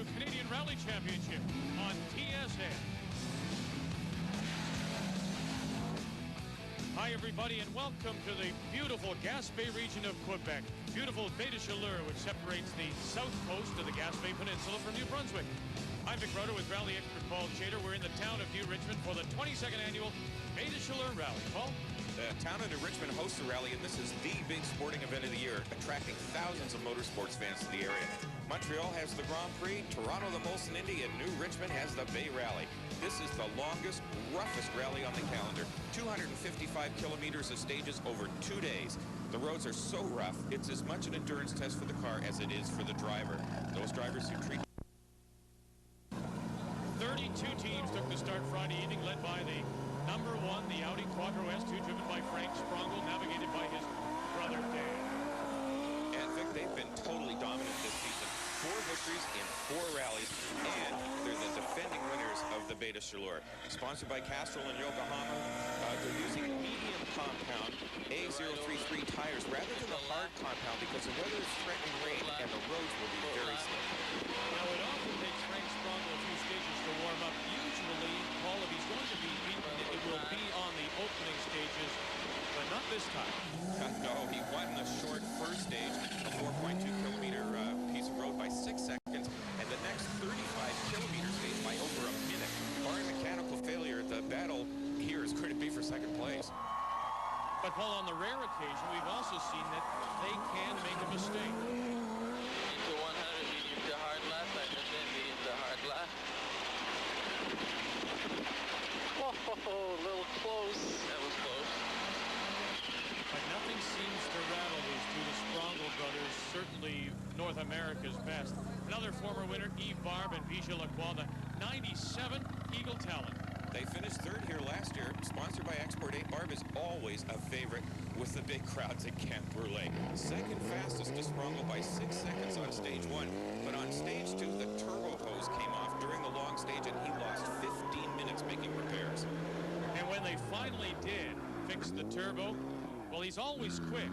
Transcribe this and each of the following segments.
Subaru Canadian Rally Championship on TSN. Hi everybody and welcome to the beautiful Gaspé region of Quebec. Beautiful Baie de Chaleurs, which separates the south coast of the Gaspé Peninsula from New Brunswick. I'm Vic Roder with rally expert Paul Chater. We're in the town of New Richmond for the 22nd annual Baie de Chaleurs Rally. Paul? The town of New Richmond hosts the rally, and this is the big sporting event of the year, attracting thousands of motorsports fans to the area. Montreal has the Grand Prix, Toronto the Molson Indy, and New Richmond has the Baie Rally. This is the longest, roughest rally on the calendar. 255 kilometers of stages over 2 days. The roads are so rough, it's as much an endurance test for the car as it is for the driver. Those drivers who treat 32 teams took the start Friday evening, led by the number one, the Audi Quattro S2, driven by Frank Sprongel, navigated by his brother Dan. And Vic, they've been totally dominant this season. 4 victories in 4 rallies, and they're the defending winners of the Baie de Chaleurs. Sponsored by Castrol and Yokohama, they're using medium compound A033 tires rather than the hard compound because the weather is threatening rain and the roads will be very slick. Now it often takes Frank Sprongel a few stages to warm up. Usually, Paul, if he's going to be beaten, it will be on the opening stages, but not this time. No, he won the short first stage, a 4.2-kilometer piece of road by 6 seconds, and the next 35-kilometer stage by over a minute. Barring mechanical failure, the battle here is going to be for second place. But, Paul, on the rare occasion, we've also seen that they can make a mistake. Into 100, medium to hard left. I just did medium to hard left. Oh, a little close. That was close. But nothing seems to rattle these two, the Sprongel brothers, certainly North America's best. Another former winner, Yves Barbe and Bijou Lacroix, the 97 Eagle Talent. They finished third here last year, sponsored by Export 8. Barbe is always a favorite with the big crowds at Camp Brûlé. Second fastest to Sprongel by 6 seconds on stage 1. But on stage 2, the turbo hose came off during the long stage and he lost 15 minutes making repairs. And when they finally did fix the turbo, well, he's always quick.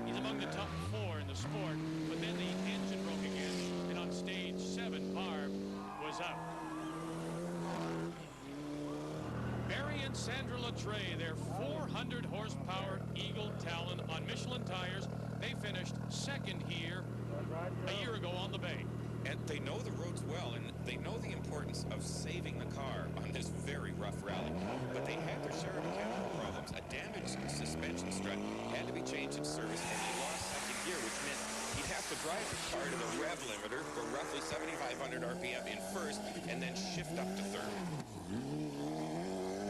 He's among the top 4 in the sport, but then the engine broke again, and on stage 7, Barbe was out. Baie and Sandra Latreille, their 400 horsepower Eagle Talon on Michelin tires. They finished second here a year ago on the Baie. And they know the roads well, and they know the importance of saving the car on this very rough rally. But they had their share of mechanical problems. A damaged suspension strut had to be changed in service, and he lost second gear, which meant he'd have to drive the car to the rev limiter for roughly 7,500 RPM in first, and then shift up to third.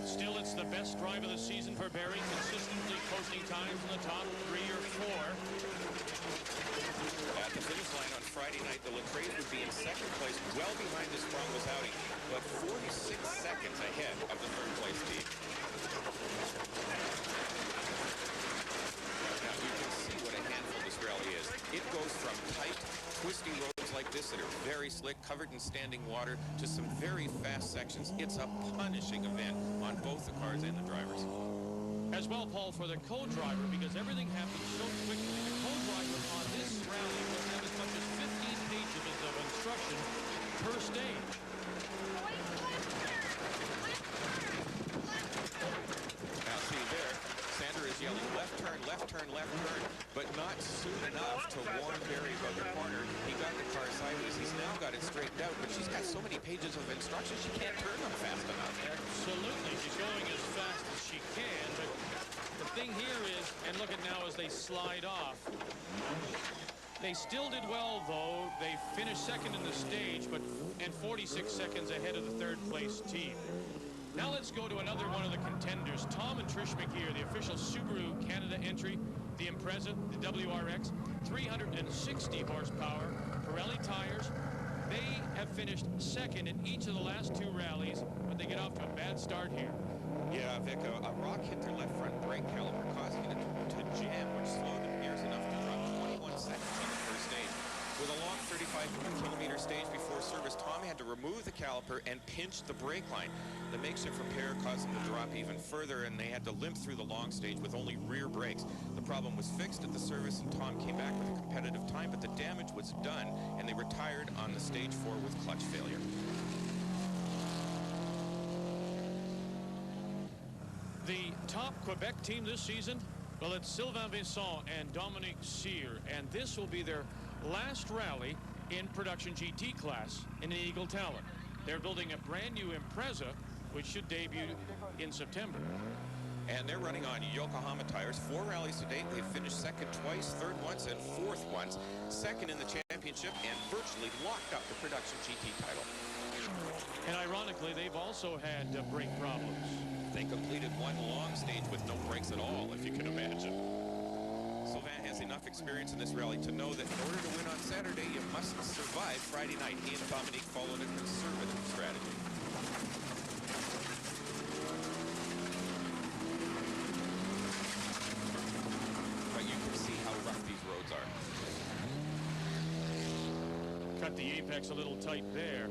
Still, it's the best drive of the season for Baie, consistently posting times in the top 3 or 4. At the finish line on Friday night, the Latreilles would be in second place, well behind the Sprongel's Audi, but 46 seconds ahead of the third place team. Now, you can see what a handful this rally is. It goes from tight, twisty roads like this that are very slick, covered in standing water, to some very fast sections. It's a punishing event on both the cars and the drivers. As well, Paul, for the co-driver, because everything happens so quickly. The co-driver on this rally will have as much as 15 pages of instruction per stage. Now, see there, Sandra is yelling left turn, left turn, left turn, but not soon enough to warn Baie about the corner. He got the car sideways. He's now got it straightened out, but she's got so many pages of instructions, she can't turn them fast enough. Absolutely. She's going as fast as she can, but the thing here is, and look at now as they slide off, they still did well, though. They finished second in the stage, and 46 seconds ahead of the third place team. Now let's go to another one of the contenders, Tom and Trish McGeer, the official Subaru Canada entry, the Impreza, the WRX, 360 horsepower, Pirelli tires. They have finished second in each of the last 2 rallies, but they get off to a bad start here. Yeah, Vic, a rock hit their left front brake caliper, causing it to jam, which slowed the gears enough to drop 21 seconds on the first stage. With a long 35-kilometer stage before service, Tom had to removed the caliper and pinched the brake line. The makeshift repair caused them to drop even further, and they had to limp through the long stage with only rear brakes. The problem was fixed at the service, and Tom came back with a competitive time, but the damage was done, and they retired on the stage 4 with clutch failure. The top Quebec team this season, well, it's Sylvain Vincent and Dominique Cyr, and this will be their last rally in production GT class in an Eagle Talon. They're building a brand new Impreza, which should debut in September. And they're running on Yokohama tires. 4 rallies to date. They've finished second twice, third once, and fourth once. Second in the championship, and virtually locked up the production GT title. And ironically, they've also had brake problems. They completed one long stage with no brakes at all, if you can imagine. Sylvain has enough experience in this rally to know that in order to win on Saturday, you must survive Friday night. He and Dominique followed a conservative strategy. But you can see how rough these roads are. Cut the apex a little tight there.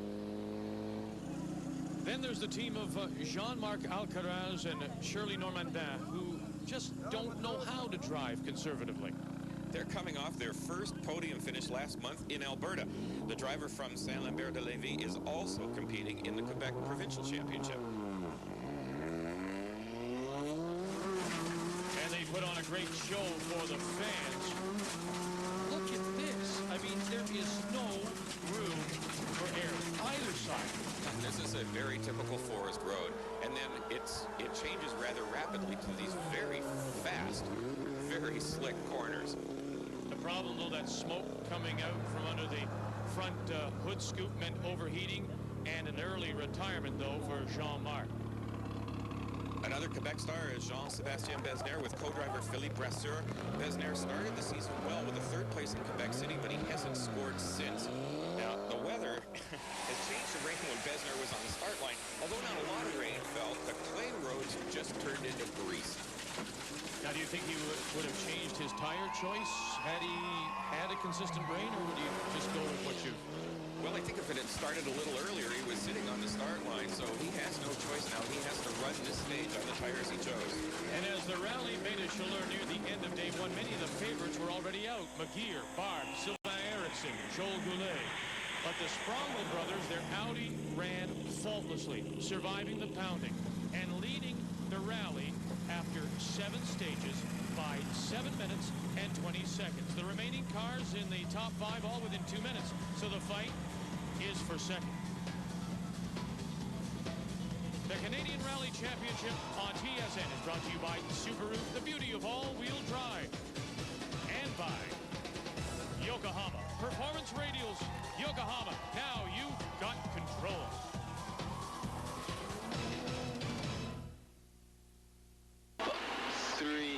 Then there's the team of Jean-Marc Alcaraz and Shirley Normandin, who just don't know how to drive conservatively. They're coming off their first podium finish last month in Alberta. The driver from Saint-Lambert-de-Lévis is also competing in the Quebec Provincial Championship. And they put on a great show for the fans. Look at this. I mean, there is no room for error either side. This is a very typical forest road, and then it changes rather rapidly to these very fast, very slick corners. The problem, though, that smoke coming out from under the front hood scoop meant overheating and an early retirement, though, for Jean-Marc. Another Quebec star is Jean-Sébastien Besnard with co-driver Philippe Brasseur. Besnard started the season well with a third place in Quebec City, but he hasn't scored since. Now, the weather has changed to rain when Besnard was on the start line. Although not a lot of rain fell, the clay roads just turned into grease. Now, do you think he would have changed his tire choice had he had a consistent rain, or would you just go with what you... Well, I think if it had started a little earlier, he was sitting on the start line, so he has no choice now. He has to run this stage on the tires he chose. And as the rally made a Chaleurs near the end of day 1, many of the favorites were already out. McGear, Barb, Sylvain Eriksson, Joel Goulet. But the Sprongel brothers, their Audi ran faultlessly, surviving the pounding and leading the rally after 7 stages by 7 minutes and 20 seconds. The remaining cars in the top 5 all within 2 minutes, so the fight is for second. The Canadian Rally Championship on TSN is brought to you by Subaru, the beauty of all-wheel drive, and by Yokohama Performance Radials. Yokohama, now you've got control. Three,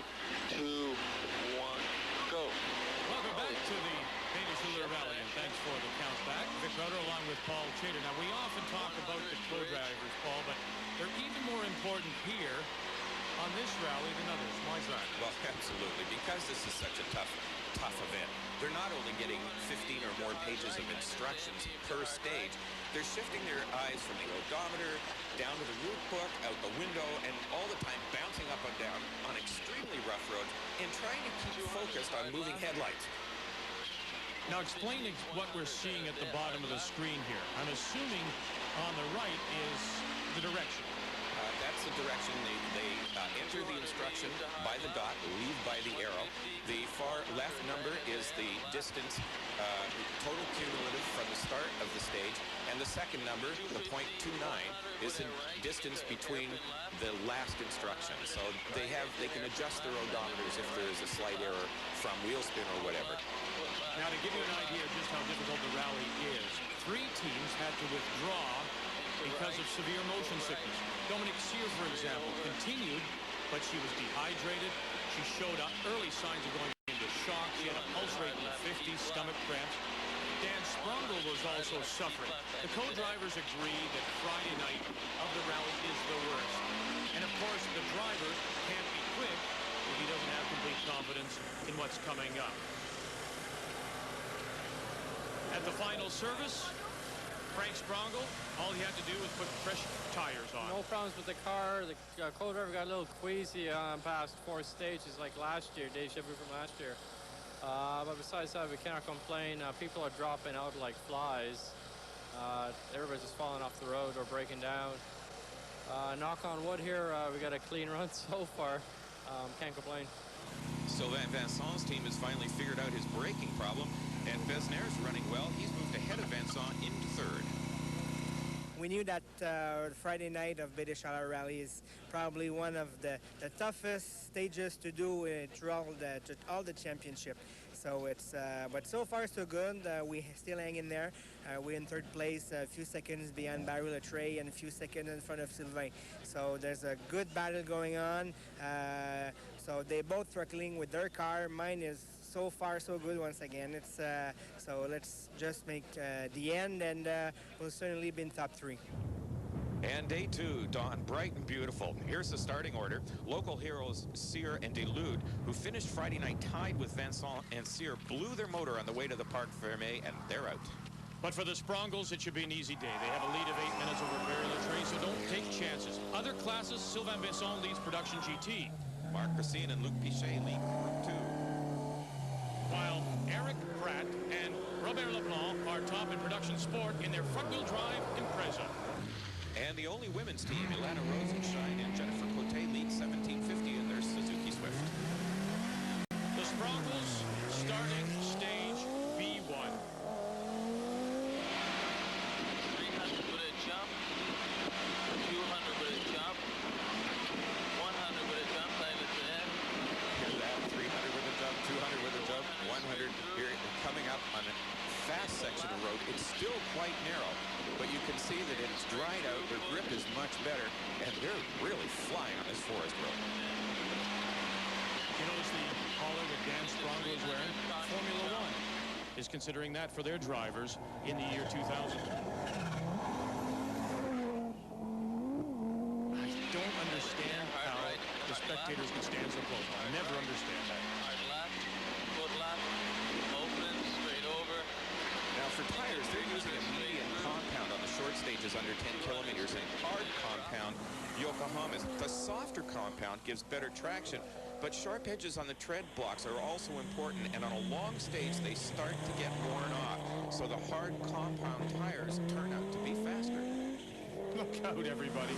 two, one, go. Welcome back to the Baie Chaleurs Rally, and thanks for the count back. Vic Rudder along with Paul Chater. Now, we often talk about the co-drivers, Paul, but they're even more important here on this rally than others. Why is that? Well, absolutely, because this is such a tough event. They're not only getting 15 or more pages of instructions per stage, they're shifting their eyes from the odometer down to the route book, out the window, and all the time bouncing up and down on extremely rough roads and trying to keep focused on moving headlights. Now, explain what we're seeing at the bottom of the screen here. I'm assuming on the right is the direction. That's the direction. They enter the instruction by the dot, leave by the arrow. The far left number is the distance, total cumulative from the start of the stage. And the second number, the .29, is the distance between the last instruction. So they can adjust their odometers if there is a slight error from wheel spin or whatever. Now, to give you an idea of just how difficult the rally is, 3 teams had to withdraw because of severe motion sickness. Dominique Cyr, for example, continued, but she was dehydrated. She showed up early signs of going into shock. She had a pulse rate in the 50s, stomach cramps. Dan Sprongel was also suffering. The co-drivers agreed that Friday night of the rally is the worst. And of course, the driver can't be quick if he doesn't have complete confidence in what's coming up. At the final service, Frank Sprongel, all he had to do was put fresh tires on. No problems with the car. The co-driver got a little queasy past 4 stages like last year, deja vu from last year. But besides that, we cannot complain. People are dropping out like flies. Everybody's just falling off the road or breaking down. Knock on wood here, we got a clean run so far. Can't complain. Sylvain Vincent's team has finally figured out his braking problem, and Besnaire's running well. He's moved ahead of Vincent into third. We knew that Friday night of Baie Chaleurs Rally is probably one of the toughest stages to do throughout all the championship. So it's, but so far so good. We still hang in there. We're in third place, a few seconds behind Baie and a few seconds in front of Sylvain. So there's a good battle going on. So they both struggling with their car. Mine is so far so good once again. It's so let's just make the end, and we'll certainly be in top 3. And day 2, dawn bright and beautiful. Here's the starting order. Local heroes Cyr and Delude, who finished Friday night tied with Vincent and Cyr, blew their motor on the way to the Parc Fermé, and they're out. But for the Sprongels, it should be an easy day. They have a lead of 8 minutes over Baie Latrey, so don't take chances. Other classes, Sylvain Vincent leads Production GT. Marc Racine and Luc Pichet lead Group 2. While Eric Pratt and Robert Leblanc are top in Production Sport in their front-wheel drive Impreza. And the only women's team, Ilana Rosenshine and Jennifer Cote, lead 1750 in their Suzuki Swift. The Sprongels starting stage B1. 300 with a jump, 200 with a jump, 100 with a jump, silence ahead. Here's that, 300 with a jump, 200 with a jump, 100 here coming up on a fast section of road. It's still quite narrow, but you can see that it's dried out. Their grip is much better, and they're really flying on this forest road. You notice the collar that Dan Sprongel is wearing? Formula One is considering that for their drivers in the year 2000. I don't understand how the spectators can stand so close. I never understand that. Hard left, foot left, open, straight over. Now for tires, they're using a medium compound on the short stages under 10 kilometers and hard compound Yokohama's. The softer compound gives better traction, but sharp edges on the tread blocks are also important, and on a long stage they start to get worn off. So the hard compound tires turn out to be faster. Look out, everybody.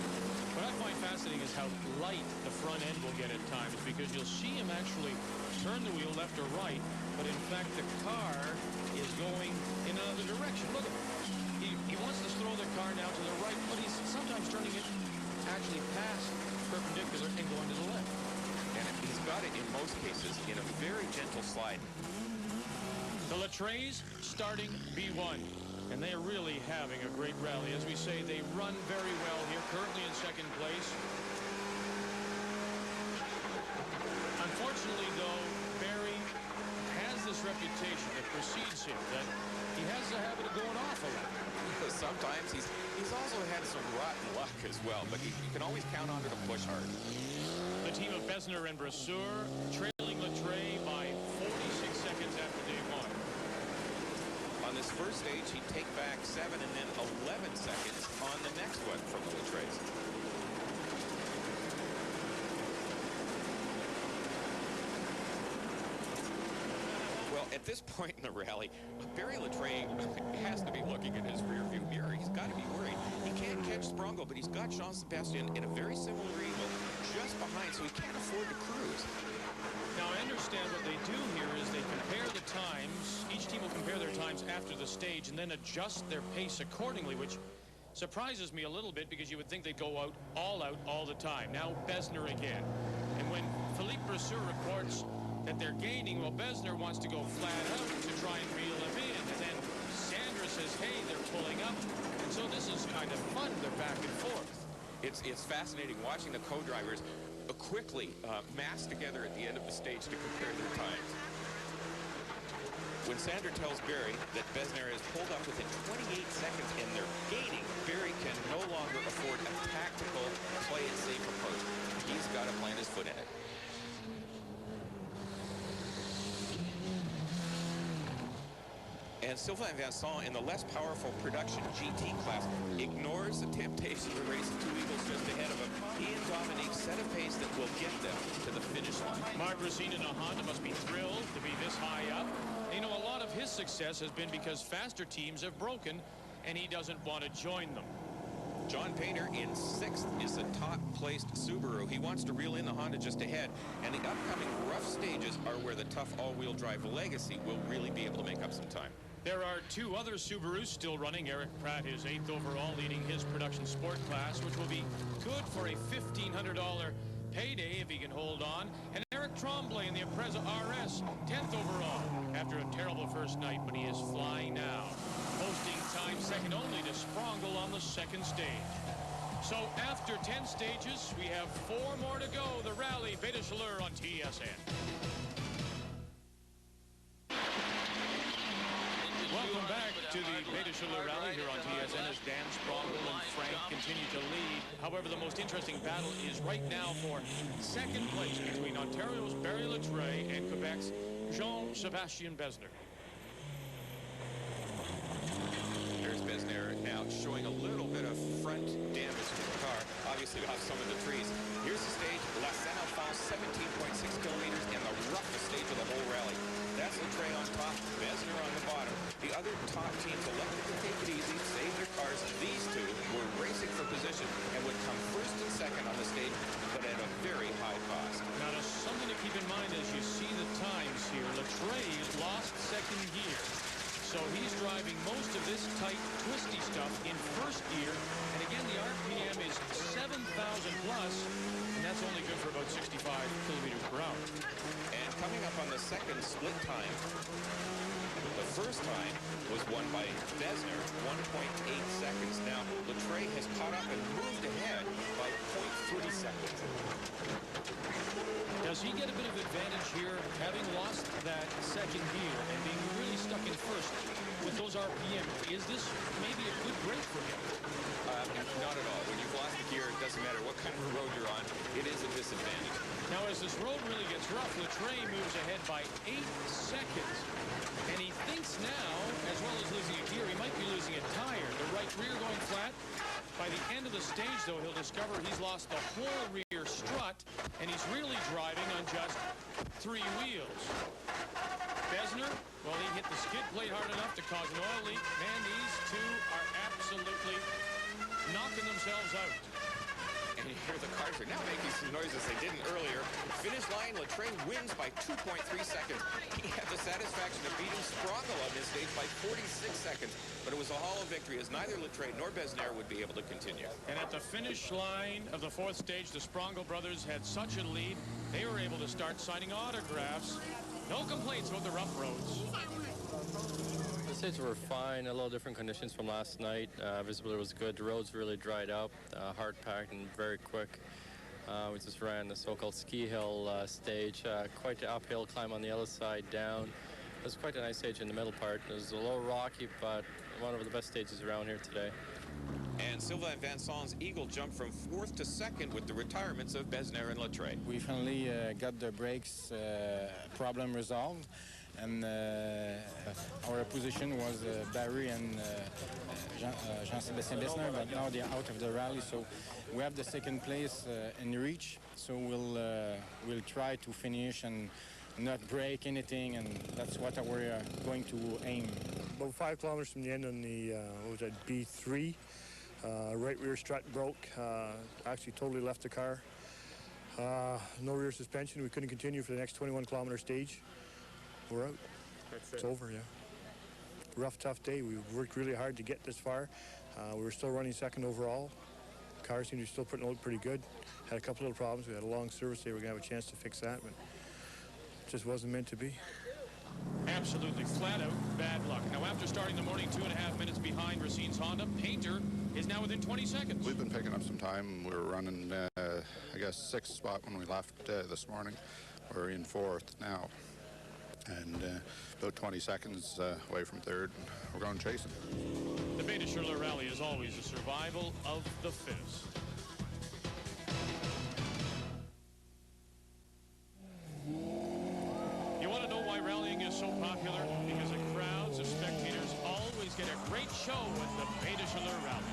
What I find fascinating is how light the front end will get at times, because you'll see him actually turn the wheel left or right, but in fact the car is going in another direction. Look at him. He wants to throw the car now to the right, but he's sometimes turning it actually past perpendicular and going to the left. And he's got it in most cases in a very gentle slide. The Latreys starting B1. And they are really having a great rally. As we say, they run very well here, currently in second place. Unfortunately, though, Barry has this reputation that precedes him, that he has the habit of going off a lot. Sometimes he's also had some rotten luck as well, but you can always count on him to push hard. The team of Besner and Brasseur trailing Latrey by 46 seconds after day 1. On this first stage, he'd take back 7 and then 11 seconds on the next one from the Latreys. Well, at this point in the rally, Barry Latrey has to be looking at his rearview mirror. He's got to be worried. He can't catch Sprongel, but he's got Jean-Sébastien in a very similar angle just behind, so he can't afford to cruise. Now, I understand what they do here is they compare the times. Each team will compare their times after the stage and then adjust their pace accordingly, which surprises me a little bit because you would think they'd go out all the time. Now, Besner again. And when Philippe Brasseur reports that they're gaining, well, Besner wants to go flat out to try and reel them in. And then Sandra says, hey, they're pulling up. And so this is kind of fun. They're back and forth. It's fascinating watching the co-drivers quickly mass together at the end of the stage to compare their times. When Sandra tells Barry that Besner has pulled up within 28 seconds and they're gaining, Barry can no longer afford a tactical, play-it-safe approach. He's got to plant his foot in it. And Sylvain Vincent in the less powerful production GT class ignores the temptation to race two Eagles just ahead of him. He and Dominique set a pace that will get them to the finish line. Mark Racine in a Honda must be thrilled to be this high up. You know, a lot of his success has been because faster teams have broken, and he doesn't want to join them. John Painter in 6th is the top-placed Subaru. He wants to reel in the Honda just ahead, and the upcoming rough stages are where the tough all-wheel drive Legacy will really be able to make up some time. There are 2 other Subarus still running. Eric Pratt is 8th overall, leading his production sport class, which will be good for a $1,500 payday if he can hold on. And Eric Tremblay in the Impreza RS, 10th overall, after a terrible first night, but he is flying now. Posting time second only to Sprongel on the second stage. So after 10 stages, we have 4 more to go. The rally, Baie Chaleurs on TSN. Welcome back to the Baie Chaleurs rally here on TSN as Dan Sprongel and Frank continue to lead. However, the most interesting battle is right now for second place between Ontario's Barry Letray and Quebec's Jean-Sébastien Besner. There's Besner now showing a little bit of front damage to the car, obviously off some of the trees. Here's the stage, La Seine-Alphonse, 17.6 kilometers, and the roughest stage of the whole rally. That's Letray on top, Besner on the bottom. The other top teams elected to take it easy, save their cars. These two were racing for position and would come first and second on the stage, but at a very high cost. Now, there's something to keep in mind as you see the times here. Letray lost second gear. So he's driving most of this tight, twisty stuff in first gear. And again, the RPM is 7,000 plus, and that's only good for about 65 kilometers per hour. And coming up on the second split time, the first time was won by Besner, 1.8 seconds. Now, Letray has caught up and moved ahead by 0.3 seconds. Does he get a bit of advantage here, having lost that second gear and being really stuck in first with those RPM? Is this maybe a good break for him? Not at all. When you've lost the gear, it doesn't matter what kind of road you're on. It is a disadvantage. Now, as this road really gets rough, Letray moves ahead by 8 seconds. And he thinks now, as well as losing a gear, he might be losing a tire. The right rear going flat. By the end of the stage, though, he'll discover he's lost the whole rear strut, and he's really driving on just 3 wheels. Besner, well, he hit the skid plate hard enough to cause an oil leak. Man, these two are absolutely knocking themselves out. And you hear the cars are now making some noises they didn't earlier. Finish line, Letray wins by 2.3 seconds. He had the satisfaction of beating Sprongel on this stage by 46 seconds. But it was a hollow victory as neither Letray nor Besner would be able to continue. And at the finish line of the 4th stage, the Sprongel brothers had such a lead, they were able to start signing autographs. No complaints about the rough roads. The stages were fine, a little different conditions from last night. Visibility was good. The roads really dried up, hard packed and very quick. We just ran the so-called ski hill stage, quite the uphill climb on the other side down. It was quite a nice stage in the middle part. It was a little rocky, but one of the best stages around here today. And Sylvain Vincent's eagle jumped from 4th to 2nd with the retirements of Besner and Letray. We finally got the brakes problem resolved, and our position was Baie and Jean-Sébastien Besner, but now they're out of the rally, so we have the second place in reach. So we'll try to finish and not break anything, and that's what we're going to aim. About 5 kilometers from the end on the what was that, B3, right rear strut broke. Actually totally left the car. No rear suspension. We couldn't continue for the next 21-kilometer stage. We're out. It's over, yeah. Rough, tough day. We worked really hard to get this far. We were still running second overall. The car seemed to be still putting out pretty good. Had a couple little problems. We had a long service day. We're going to have a chance to fix that, but it just wasn't meant to be. Absolutely flat out bad luck. Now, after starting the morning 2.5 minutes behind Racine's Honda, Painter is now within 20 seconds. We've been picking up some time. We were running, I guess, 6th spot when we left this morning. We're in 4th now. And about 20 seconds away from 3rd. We're going to chase it. The Baie Chaleurs rally is always the survival of the fittest. You want to know why rallying is so popular? Because the crowds of spectators great show at the Baie de Chaleurs Rally.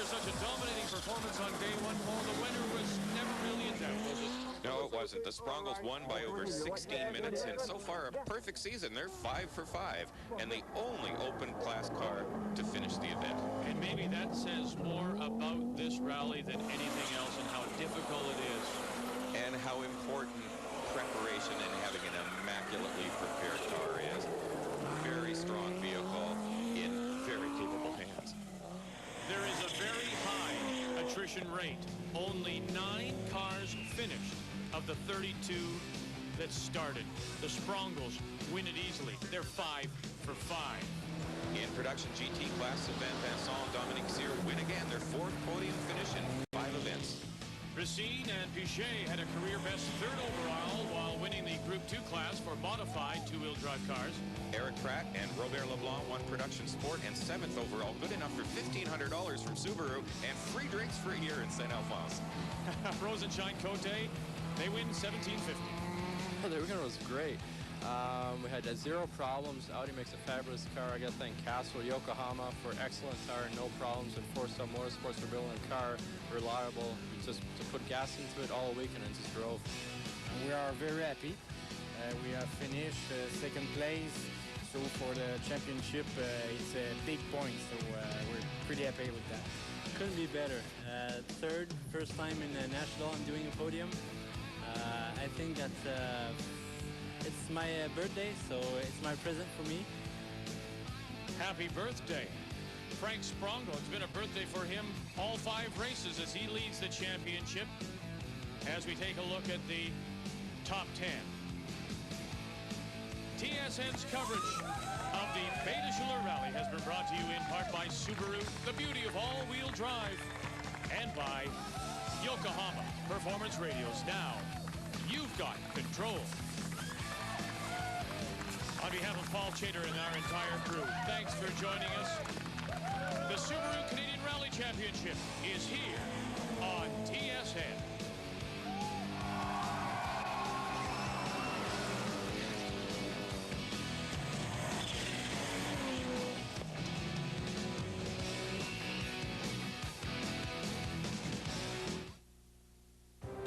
Such a dominating performance on day one, Paul, the winner was never really in doubt, was it? No, it wasn't. The Sprongles won by over 16 minutes, and so far a perfect season. They're 5 for 5, and the only open class car to finish the event. And maybe that says more about this rally than anything else and how difficult it is. And how important preparation and having an immaculately prepared car is. Very strong vehicle in very capable hands. There is a very high attrition rate. Only 9 cars finished of the 32 that started. The Sprongles win it easily. They're 5 for 5. In production GT class, Sylvain Vincent and Dominique Cyr win again their 4th podium finish in 5 events. Racine and Pichet had a career best 3rd overall while winning the Group 2 class for modified 2-wheel drive cars. Eric Pratt and Robert Leblanc won production sport and 7th overall, good enough for $1,500 from Subaru and free drinks for a year in St. Alphonse. Rosenshine Cote, they win $1,750. Oh, the weekend was great. We had 0 problems. Audi makes a fabulous car. I got to thank Castle Yokohama for excellent car, no problems. And Four-Star Motorsports for building a car reliable. Just to put gas into it all weekend and just drove. We are very happy. We have finished 2nd place. So for the championship, it's a big point. So we're pretty happy with that. Couldn't be better. 3rd, first time in National I'm doing a podium. I think that it's my birthday, so it's my present for me. Happy birthday. Frank Sprongo, it's been a birthday for him all 5 races as he leads the championship. As we take a look at the top 10. TSN's coverage of the Baie de Chaleurs Rally has been brought to you in part by Subaru, the beauty of all-wheel drive, and by Yokohama Performance Radios. Now, you've got control. On behalf of Paul Chater and our entire crew, thanks for joining us. The Subaru Canadian Rally Championship is here.